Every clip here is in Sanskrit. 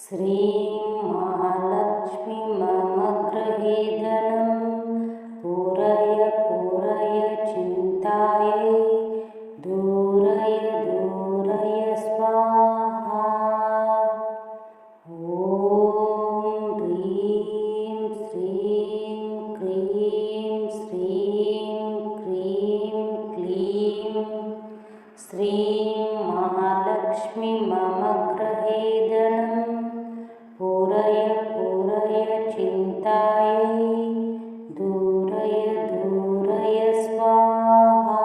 श्रीं महालक्ष्मी मम गृहे धनं पूरय पूरय चिन्तायै दूरय दूरय स्वाहा। ॐ ह्रीं श्रीं क्रीं श्रीं क्रीं क्लीं श्रीं महालक्ष्मी मम गृहे धनं पूरय पूरय चिन्तायै दूरय दूरय स्वाहा।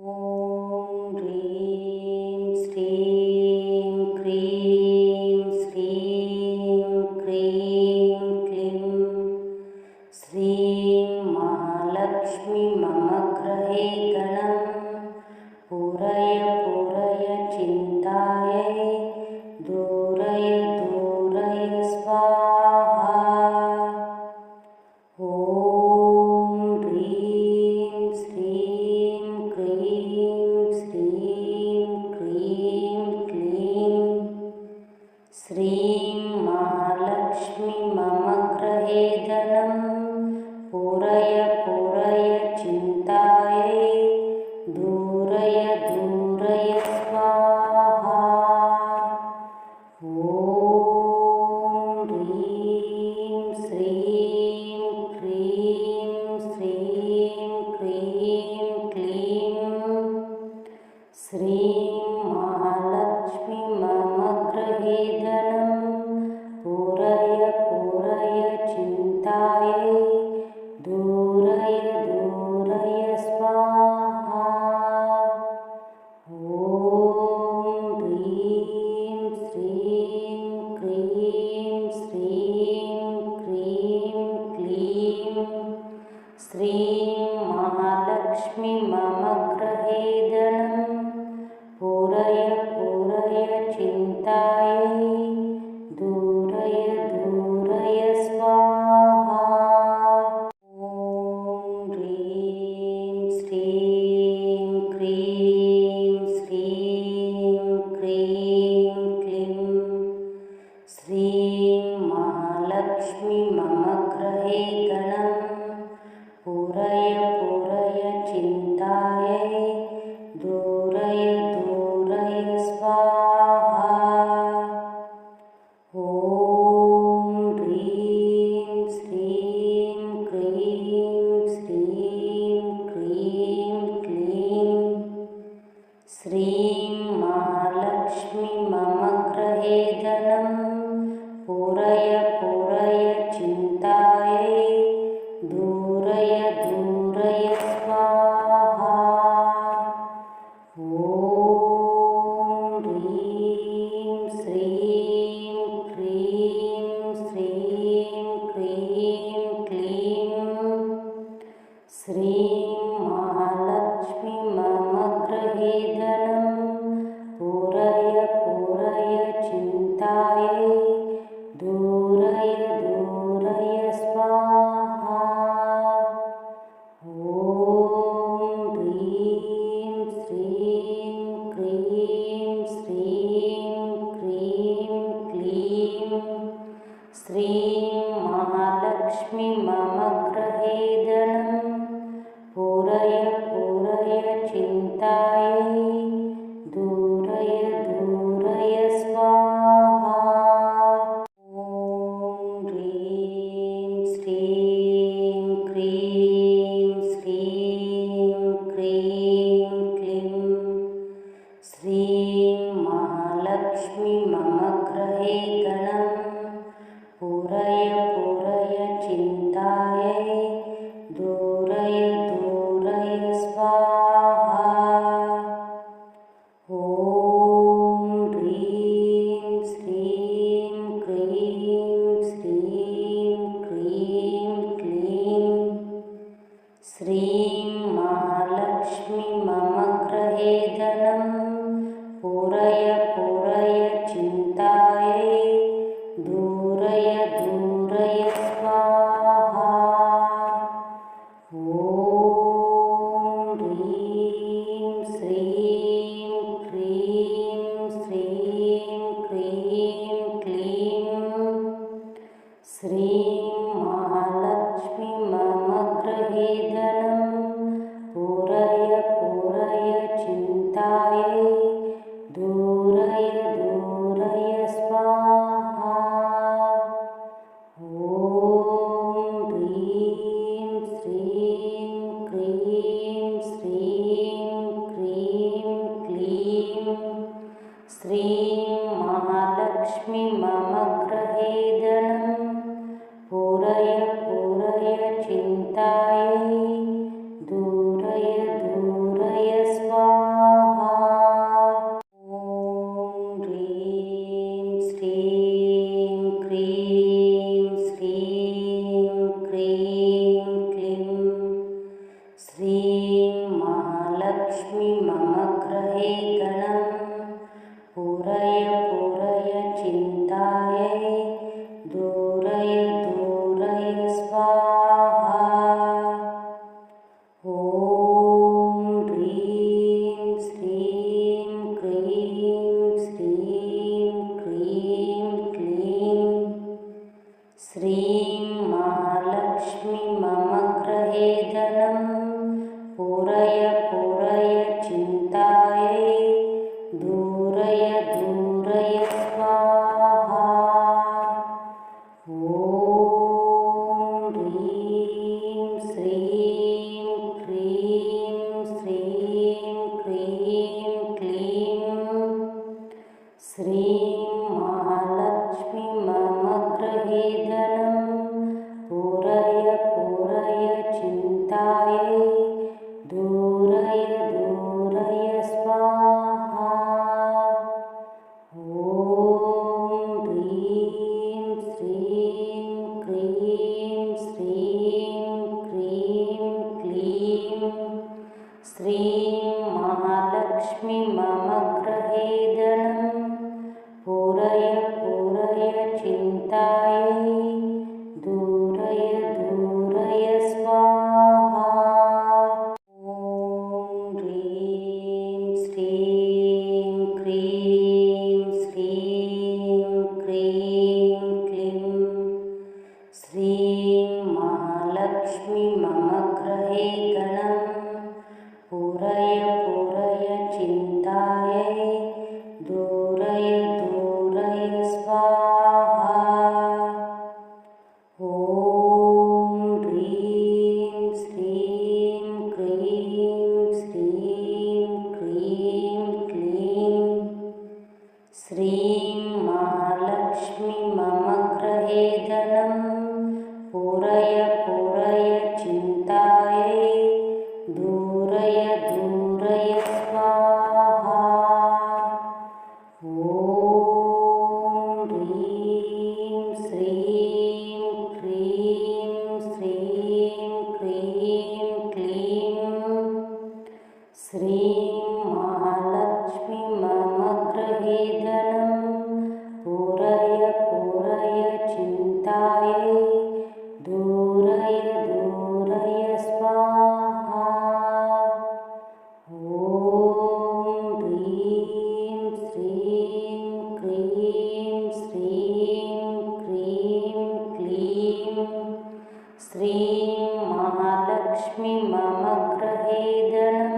ॐ ह्रीं श्रीं क्रीं श्रीं क्रीं क्लीं श्रीं महालक्ष्मी मम गृहे धनं पूरय पूरय चिन्तायै दूरय दूरय स्वाहा। ॐ ह्रीं श्रीं क्रीं श्रीं क्रीं क्लीं श्रीं महालक्ष्मी मम गृहे धनं पूरय पूरय चिन्तायै दूरय दूरय स्वाहा। ॐ ह्रीं श्रीं क्रीं श्रीं क्रीं क्लीं श्रीं महालक्ष्मी मम गृहे धनं पूरय पूरय चिन्तायै दूरय दूरय स्वाहा। ॐ ह्रीं श्रीं क्रीं श्रीं क्रीं क्लीं श्रीं महालक्ष्मी मम गृहे धनं पूरय पूरय चिन्तायै दूरय दूरय स्वाहा। ॐ ह्रीं श्रीं क्रीं श्रीं क्रीं क्लीं श्रीं महालक्ष्मी मम गृहे धनं पूरय पूरय चिन्तायै दूरय दूरय स्वाहा। ॐ ह्रीं श्रीं क्रीं श्रीं क्रीं क्लीं श्रीं महालक्ष्मी मम गृहे धनं पूरय पूरय चिन्तायै दूरय दूरय स्वाहा। ॐ ह्रीं श्रीं क्रीं श्रीं क्रीं क्लीं श्रीं महालक्ष्मी मम गृहे धनं पूरय पूरय चिन्तायै दूरय दूरय स्वाहा। ॐ ह्रीं श्रीं क्रीं श्रीं क्रीं क्लीं श्रीं महालक्ष्मी मम गृहे धनं पूरय पूरय चिन्तायै दूरय दूरय स्वाहा। ॐ ह्रीं श्रीं क्रीं श्रीं क्रीं क्लीं श्रीं महालक्ष्मी मम गृहे धनं पूरय पूरय चिन्तायै दूरय दूरय स्वाहा। ॐ ह्रीं श्रीं क्रीं श्रीं क्रीं क्लीं श्रीं महालक्ष्मी मम गृहे धनं पूरय पूरय चिन्तायै दूरय दूरय महालक्ष्मी मम गृहे धनं पूरय पूरय चिन्तायै दूरय दूरय स्वाहा। ॐ ह्रीं श्रीं क्रीं श्रीं क्रीं क्लीं श्रीं महालक्ष्मी मम गृहे धनं पूरय पूरय चिन्तायै दूरय दूरय स्वाहा। ॐ ह्रीं श्रीं क्रीं श्रीं क्रीं क्लीं श्रीं महालक्ष्मी मम गृहे धनं पूरय पूरय चिन्तायै दूरय दूरय स्वाहा। ॐ ह्रीं श्रीं क्रीं श्रीं क्रीं क्लीं श्रीं महालक्ष्मी मम गृहे धनं पूरय पूरय चिन्तायै दूरय दूरय स्वाहा। ॐ ह्रीं श्रीं क्रीं श्रीं क्रीं क्लीं श्रीं महालक्ष्मी मम गृहे धनं पूरय पूरय चिन्तायै दूरय दूरय स्वाहा। ॐ ह्रीं श्रीं क्रीं श्रीं क्रीं क्लीं श्रीं महालक्ष्मी मम गृहे धनं पूरय पूरय चिन्तायै दूरय दूरय स्वाहा। ॐ ह्रीं श्रीं क्रीं श्रीं क्रीं क्लीं श्रीं महालक्ष्मी मम गृहे धनं पूरय पूरय चिन्तायै दूरय दूरय स्वाहा। ॐ ह्रीं श्रीं क्रीं श्रीं क्रीं क्लीं श्रीं महालक्ष्मी मम गृहे धनं पूरय पूरय चिन्तायै दूरय दूरय स्वाहा। ॐ ह्रीं श्रीं क्रीं श्रीं क्रीं क्लीं श्रीं महालक्ष्मी मम गृहे धनं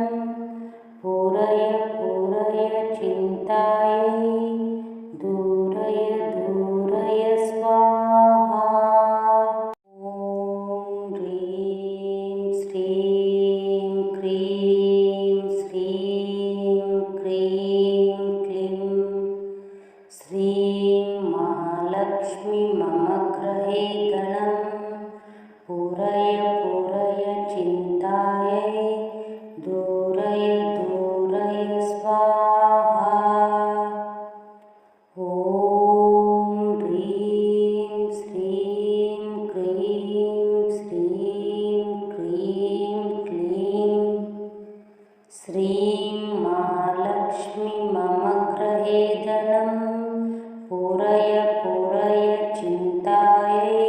पूरय पूरय चिन्तायै दूरय दूरय स्वाहा। ॐ ह्रीं श्रीं क्रीं श्रीं क्रीं क्लीं श्रीं महालक्ष्मी मम गृहे धनं पूरय पूरय चिन्तायै दूरय दूरय स्वाहा। ॐ ह्रीं श्रीं क्रीं श्रीं क्रीं क्लीं श्रीं महालक्ष्मी मम गृहे धनं पूरय पूरय चिन्तायै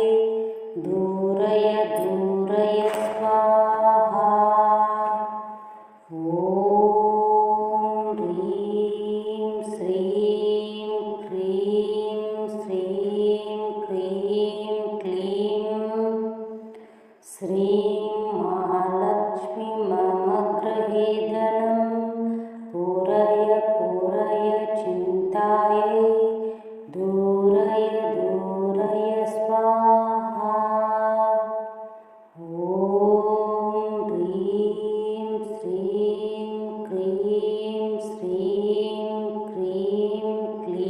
दूरय दूरय स्वाहा। ॐ ह्रीं श्रीं क्रीं श्रीं क्रीं क्लीं श्रीं महालक्ष्मी मम गृहे धनं पूरय पूरय चिन्तायै दूरय दूरय स्वाहा। ॐ ह्रीं श्रीं क्रीं श्रीं क्रीं क्लीं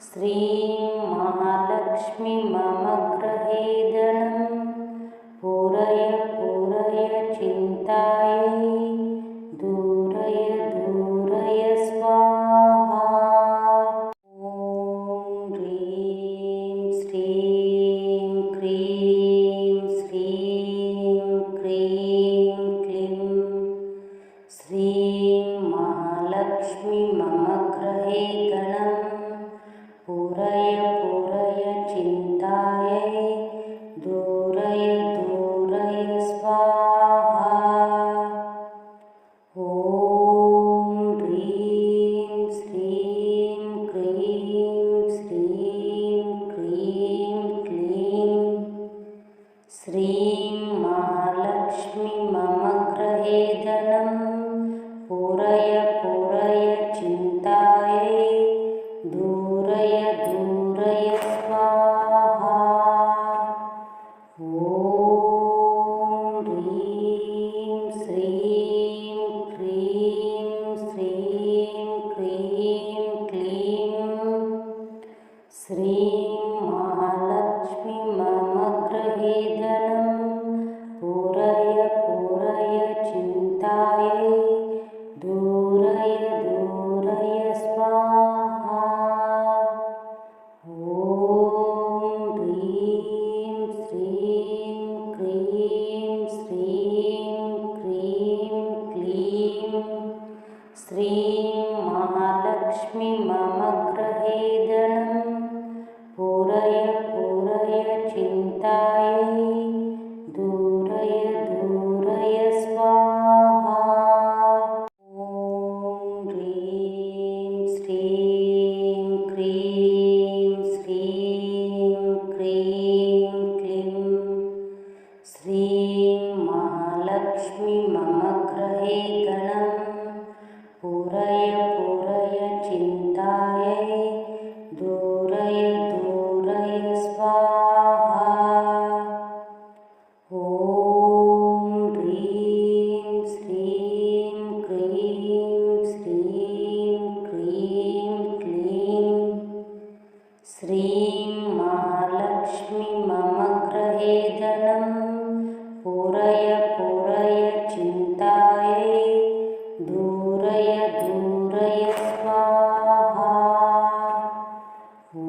श्रीं महालक्ष्मी मम गृहे धनं पूरय पूरय चिन्तायै दूरय दूरय स्वाहा। ॐ ह्रीं श्रीं क्रीं श्रीं क्रीं क्लीं श्रीं महालक्ष्मी मम गृहे धनं पूरय पूरय चिन्तायै दूरय दूरय स्वाहा। ॐ ह्रीं श्रीं क्रीं श्रीं क्रीं क्लीं श्रीं महालक्ष्मी मम गृहे धनं पूरय पूरय चिन्तायै दूरय दूरय स्वाहा। ॐ ह्रीं श्रीं क्रीं श्रीं क्रीं क्लीं श्रीं महालक्ष्मी मम गृहे धनं पूरय पूरय चिन्तायै दूरय दूरय स्वाहा। ॐ ह्रीं श्रीं क्रीं श्रीं क्रीं क्लीं श्रीं महालक्ष्मी मम गृहे धनं पूरय पूरय चिन्तायै दूरय दूरय स्वाहा। ॐ ह्रीं श्रीं क्रीं श्रीं क्रीं क्लीं श्रीं महालक्ष्मी मम गृहे धनं पूरय पूरय चिन्तायै दूरय दूरय स्वाहा। ॐ ह्रीं श्रीं क्रीं श्रीं क्रीं क्लीं श्रीं महालक्ष्मी मम गृहे धनं पूरय पूरय चिन्तायै दूरय दूरय स्वाहा। ॐ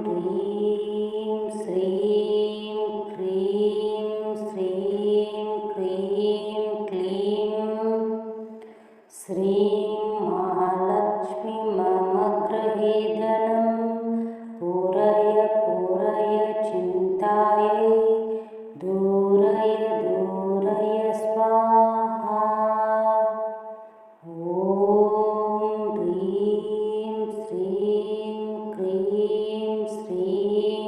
ह्रीं श्रीं क्रीं श्रीं क्रीं क्लीं श्रीं महालक्ष्मी मम गृहे धनं पूरय पूरय चिन्तायै दूरय दूरय स्वाहा। ॐ ह्रीं श्रीं क्रीं श्रीं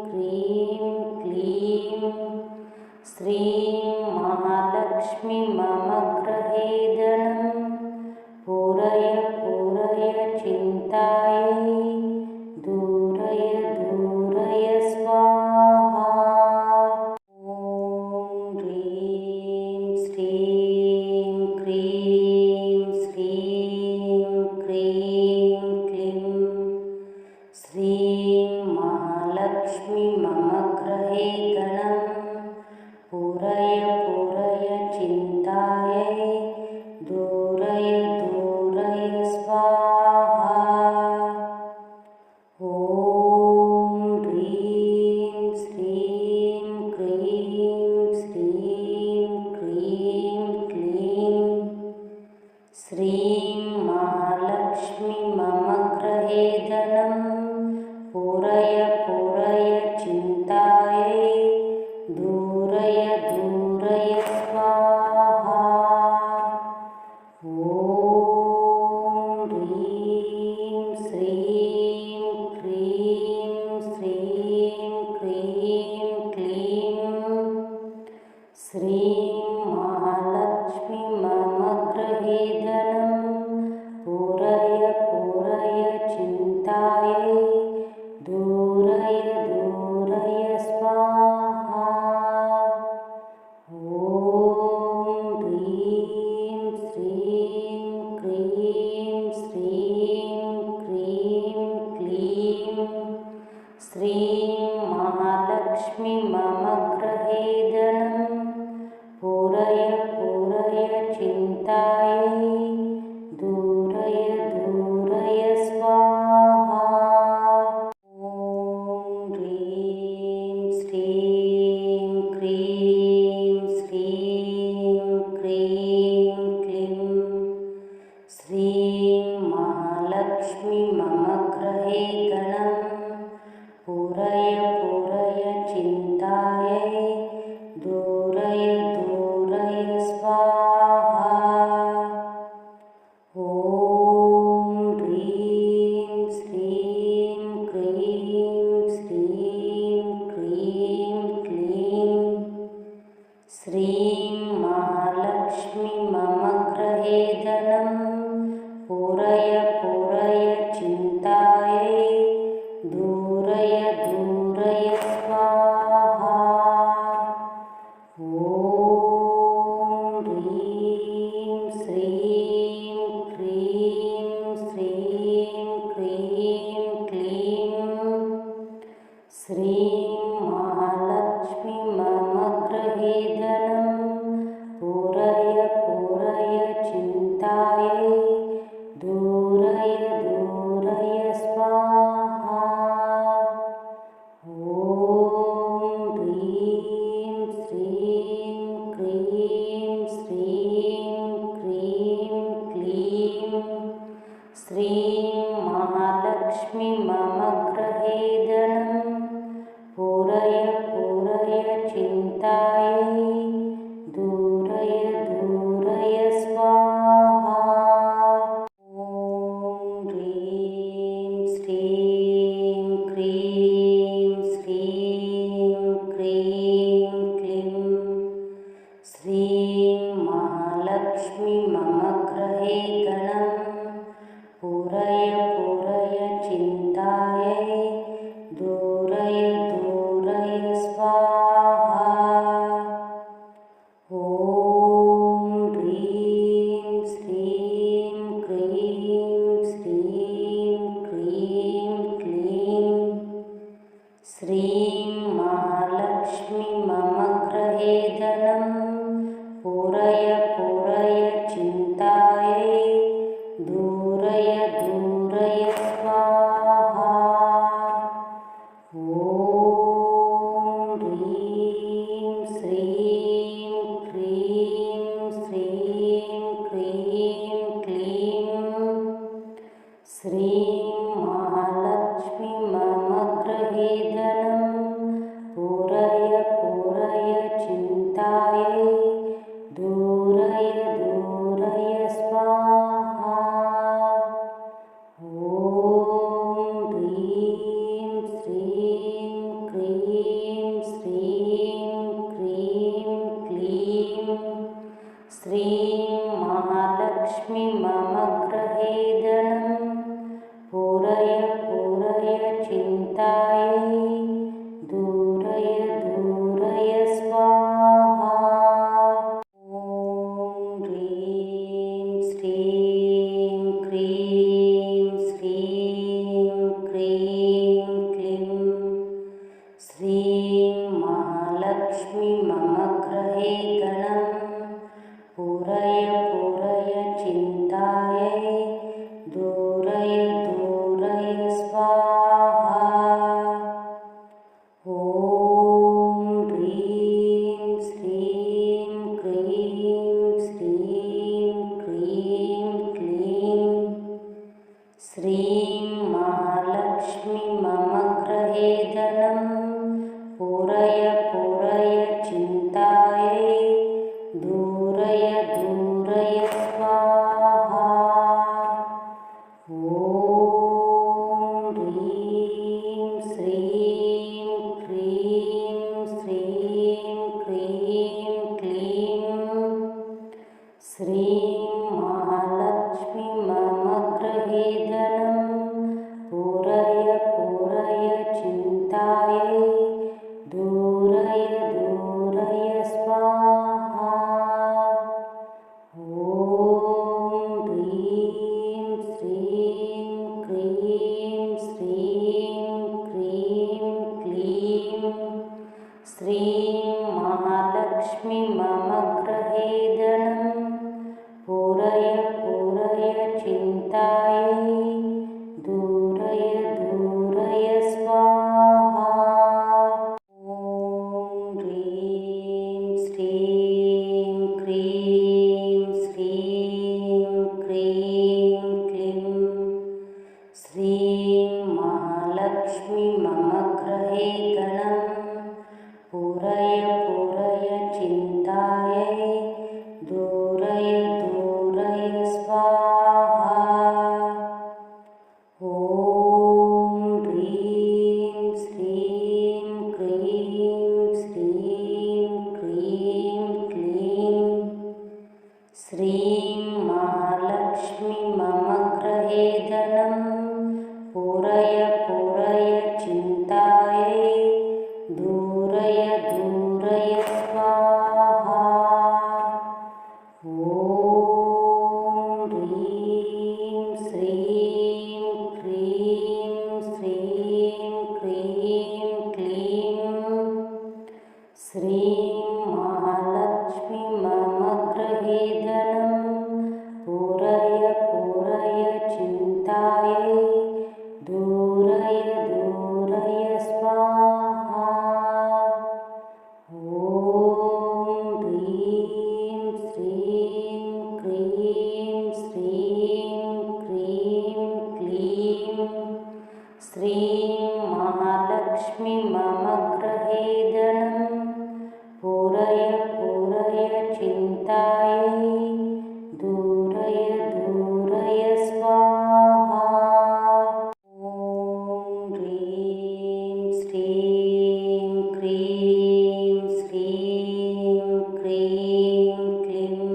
क्रीं क्लीं श्रीं महालक्ष्मी मम गृहे धनं पूरय पूरय चिन्तायै दूरय दूरय स्वाहा। ॐ ह्रीं श्रीं क्रीं श्रीं क्रीं क्लीं श्रीं महालक्ष्मी मम गृहे धनं पूरय पूरय चिन्तायै दूरय दूरय स्वाहा। ॐ ह्रीं श्रीं क्रीं श्रीं क्रीं क्लीं श्रीं महालक्ष्मी मम गृहे धनं पूरय पूरय चिन्तायै दूरय दूरय स्वाहा। ॐ ह्रीं श्रीं क्रीं श्रीं क्रीं क्लीं श्रीं महालक्ष्मी मम गृहे धनं पूरय पूरय चिन्तायै महालक्ष्मी मम गृहे धनं पूरय पूरय चिन्तायै दूरय दूरय स्वाहा। ॐ ह्रीं श्रीं क्रीं श्रीं क्रीं क्लीं श्रीं महालक्ष्मी मम गृहे धनं पूरय पूरय चिन्तायै दूरय दूरय स्वाहा। ॐ ह्रीं श्रीं क्रीं श्रीं क्रीं क्लीं श्रीं महालक्ष्मी मम गृहे धनं पूरय पूरय चिन्तायै दूरय दूरय स्वाहा। ॐ ह्रीं श्रीं क्रीं श्रीं क्रीं क्लीं श्रीं महालक्ष्मी मम गृहे धनं पूरय पूरय चिन्तायै दूरय दूरय स्वाहा। ॐ ह्रीं श्रीं क्रीं श्रीं क्रीं क्लीं श्रीं महालक्ष्मी मम गृहे धनं पूरय पूरय चिन्तायै दूरय दूरय स्वाहा। ॐ ह्रीं श्रीं क्रीं श्रीं क्रीं क्लीं श्रीं महालक्ष्मी मम गृहे धनं पूरय पूरय चिन्तायै दूरय दूरय स्वाहा। ॐ ह्रीं श्रीं क्रीं श्रीं क्रीं क्लीं श्रीं महालक्ष्मी मम गृहे धनं पूरय पूरय चिन्तायै दूरय दूरय स्वाहा। ॐ ह्रीं श्रीं क्रीं श्रीं क्रीं क्लीं श्रीं महालक्ष्मी मम गृहे धनं पूरय पूरय चिन्तायै दूरय दूरय स्वाहा। ॐ ह्रीं श्रीं क्रीं श्रीं क्रीं क्लीं श्रीं महालक्ष्मी मम गृहे धनं पूरय पूरय चिन्तायै दूरय दूरय स्वाहा। ॐ ह्रीं श्रीं क्रीं श्रीं क्रीं क्लीं श्रीं महालक्ष्मी मम गृहे धनं पूरय पूरय चिन्तायै दूरय दूरय स्वाहा। ॐ ह्रीं श्रीं क्रीं श्रीं क्रीं क्लीं श्रीं महालक्ष्मी मम गृहे धनं पूरय पूरय चिन्तायै श्रीं महालक्ष्मी मम गृहे धनं पूरय पूरय चिन्तायै दूरय दूरय स्वाहा। ॐ ह्रीं श्रीं क्रीं श्रीं क्रीं क्लीं श्रीं महालक्ष्मी मम गृहे धनं पूरय पूरय चिन्तायै दूरय दूरय स्वाहा। ॐ ह्रीं श्रीं क्रीं श्रीं क्रीं क्लीं श्रीं महालक्ष्मी मम गृहे धनं पूरय पूरय चिन्तायै दूरय दूरय स्वाहा। ॐ ह्रीं श्रीं क्रीं श्रीं क्रीं क्लीं श्रीं महालक्ष्मी मम गृहे धनं पूरय पूरय चिन्तायै दूरय दूरय स्वाहा। ॐ ह्रीं श्रीं क्रीं श्रीं क्रीं क्लीं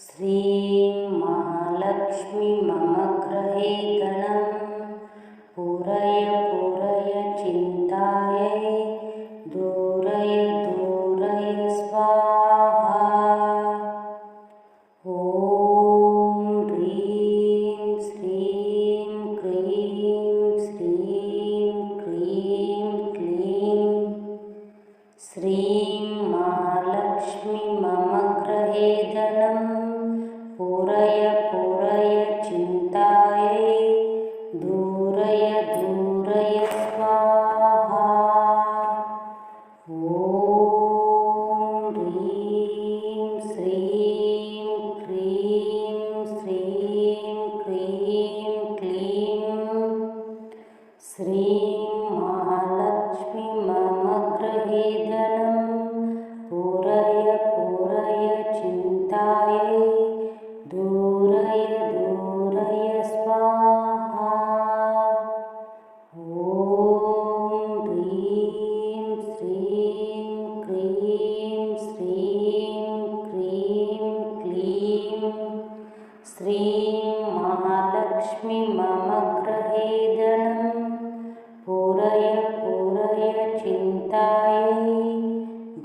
श्रीं महालक्ष्मी मम गृहे धनं पूरय पूरय चिन्तायै दूरय दूरय स्वाहा। ॐ ह्रीं श्रीं क्रीं श्रीं क्रीं क्लीं श्रीं महालक्ष्मी मम गृहे धनं पूरय पूरय चिन्तायै दूरय दूरय स्वाहा। ॐ ह्रीं श्रीं क्रीं श्रीं क्रीं क्लीं श्रीं महालक्ष्मी मम गृहे धनं पूरय पूरय चिन्तायै दूरय दूरय स्वाहा। ॐ ह्रीं श्रीं क्रीं श्रीं क्रीं क्लीं श्रीं महालक्ष्मी मम गृहे धनं पूरय पूरय चिन्तायै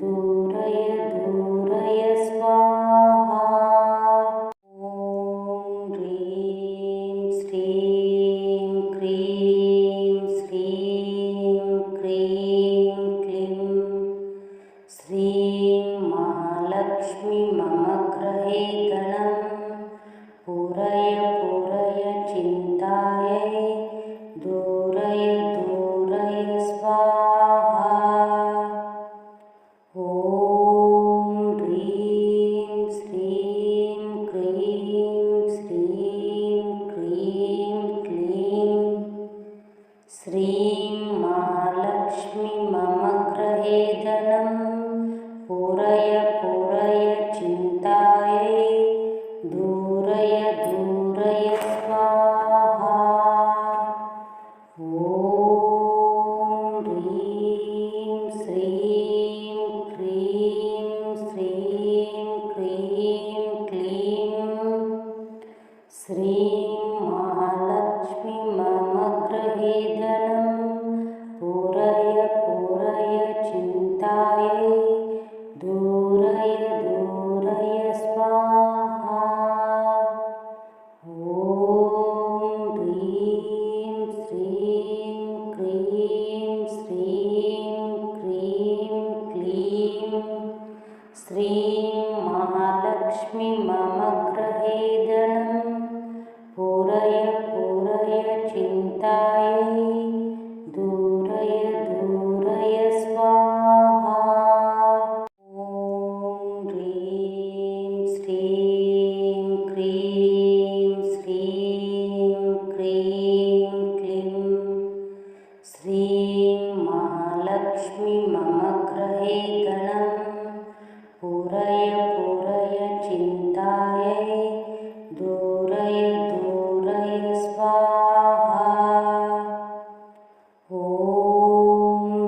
दूरय दूरय स्वाहा। ॐ ह्रीं श्रीं क्रीं श्रीं क्रीं क्लीं श्रीं महालक्ष्मी मम गृहे धनं पूरय पूरय चिन्तायै दूरय दूरय स्वाहा। ॐ ह्रीं श्रीं क्रीं श्रीं क्रीं क्लीं श्रीं महालक्ष्मी मम गृहे धनं पूरय पूरय चिन्तायै दूरय दूरय स्वाहा। ॐ ह्रीं श्रीं क्रीं श्रीं क्रीं क्लीं श्रीं महालक्ष्मी मम गृहे धनं पूरय पूरय चिन्तायै दूरय दूरय स्वाहा। ॐ ह्रीं श्रीं क्रीं श्रीं क्रीं क्लीं श्रीं महालक्ष्मी मम गृहे धनं पूरय पूरय चिन्तायै दूरय दूरय स्वाहा। ॐ ह्रीं श्रीं क्रीं श्रीं क्रीं स्वाहा। ॐ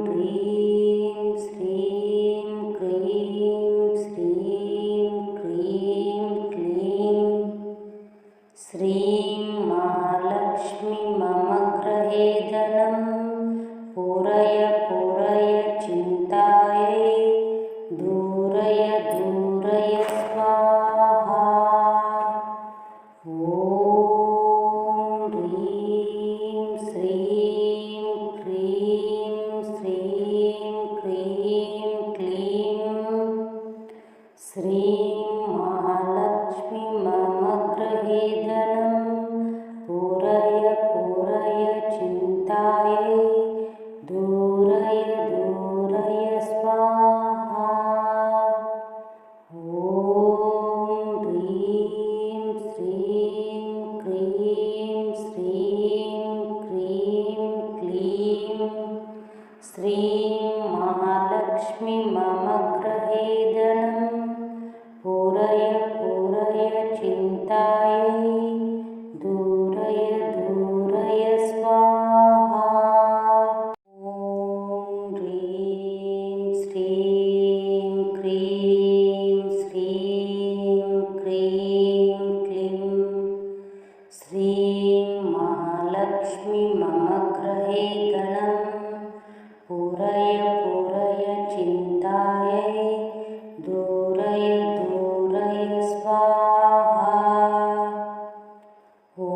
ह्रीं श्रीं क्रीं श्रीं क्रीं क्लीं श्रीं महालक्ष्मी मम गृहे धनं पूरय पूरय चिन्तायै दूरय दूरय स्वाहा। ॐ ह्रीं श्रीं क्रीं श्रीं क्रीं क्लीं श्रीं महालक्ष्मी मम गृहे धनं पूरय पूरय चिन्तायै दूरय दूरय स्वाहा। ॐ ह्रीं श्रीं क्रीं श्रीं क्रीं क्लीं श्रीं महालक्ष्मी मम गृहे धनं पूरय पूरय चिन्तायै दूरय दूरय स्वाहा। ॐ ह्रीं श्रीं क्रीं श्रीं क्रीं क्लीं श्रीं महालक्ष्मी मम गृहे धनं पूरय पूरय चिन्तायै दूरय दूरय स्वाहा। ॐ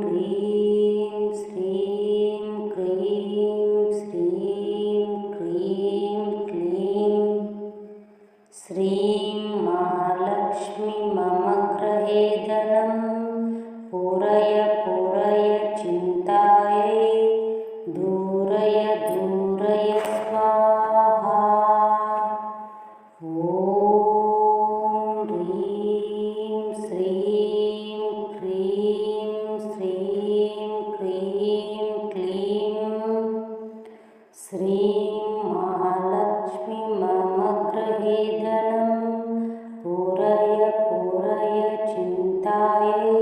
ह्रीं श्रीं क्रीं श्रीं क्रीं क्लीं श्रीं महालक्ष्मी मम गृहे धनं पूरय पूरय चिन्तायै दूरय दूरय स्वाहा। ॐ ह्रीं श्रीं क्रीं श्रीं क्रीं क्लीं श्रीं महालक्ष्मी मम गृहे धनं पूरय पूरय चिन्तायै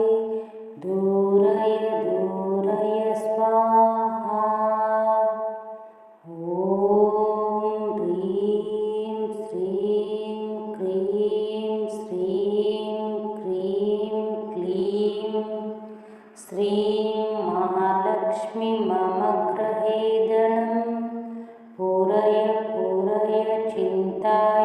दूरय दूरय स्वाहा। ॐ ह्रीं श्रीं क्रीं श्रीं क्रीं क्लीं श्रीं महालक्ष्मी मम गृहे धनं पूरय पूरय चिन्तायै